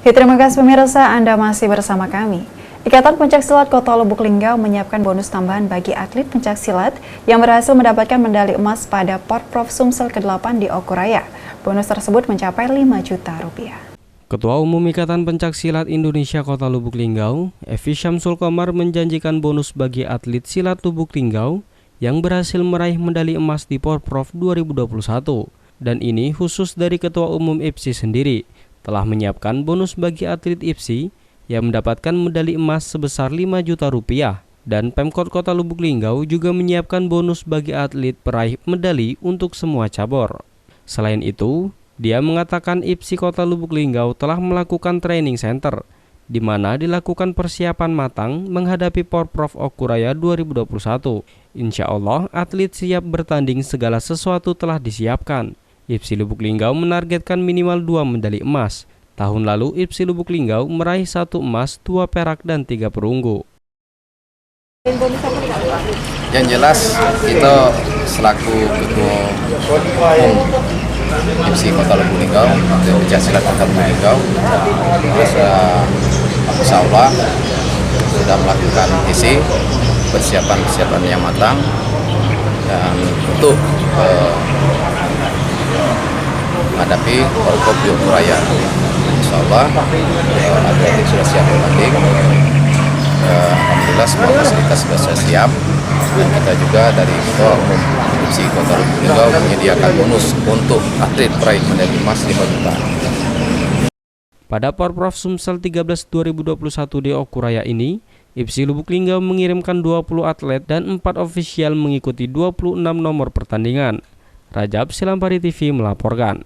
Terima kasih pemirsa, Anda masih bersama kami. Ikatan Pencaksilat Kota Lubuk Linggau menyiapkan bonus tambahan bagi atlet pencaksilat yang berhasil mendapatkan medali emas pada Porprov Sumsel ke-8 di Okuraya. Bonus tersebut mencapai 5 juta rupiah. Ketua Umum Ikatan Pencaksilat Indonesia Kota Lubuk Linggau, Evi Syamsul Qomar menjanjikan bonus bagi atlet silat Lubuk Linggau yang berhasil meraih medali emas di Porprov 2021. Dan ini khusus dari Ketua Umum IPSI sendiri, telah menyiapkan bonus bagi atlet IPSI yang mendapatkan medali emas sebesar 5 juta rupiah. Dan Pemkot Kota Lubuk Linggau juga menyiapkan bonus bagi atlet peraih medali untuk semua cabur. Selain itu, dia mengatakan IPSI Kota Lubuk Linggau telah melakukan training center, di mana dilakukan persiapan matang menghadapi Porprov Okuraya 2021. Insya Allah, atlet siap bertanding, segala sesuatu telah disiapkan. IPSI Lubuk Linggau menargetkan minimal 2 medali emas. Tahun lalu IPSI Lubuk Linggau meraih 1 emas, 2 perak, dan 3 perunggu. Yang jelas kita selaku Ketua Umum IPSI Kota Lubuk Linggau, Pencaksilat Kota Lubuk Linggau, insya Allah sudah melakukan isi persiapan yang matang dan untuk menghadapi Porprov di Okuraya. Insya Allah atlet sudah siap bertanding. Alhamdulillah semua fasilitas sudah siap, dan kita juga dari Ketua Umum IPSI Kota Lubuk Linggau menyediakan bonus untuk atlet peraih medali emas 5 juta. Pada Porprov Sumsel 13 2021 di Okuraya ini, IPSI Lubuk Linggau mengirimkan 20 atlet dan 4 ofisial mengikuti 26 nomor pertandingan. Rajab Silampari TV melaporkan.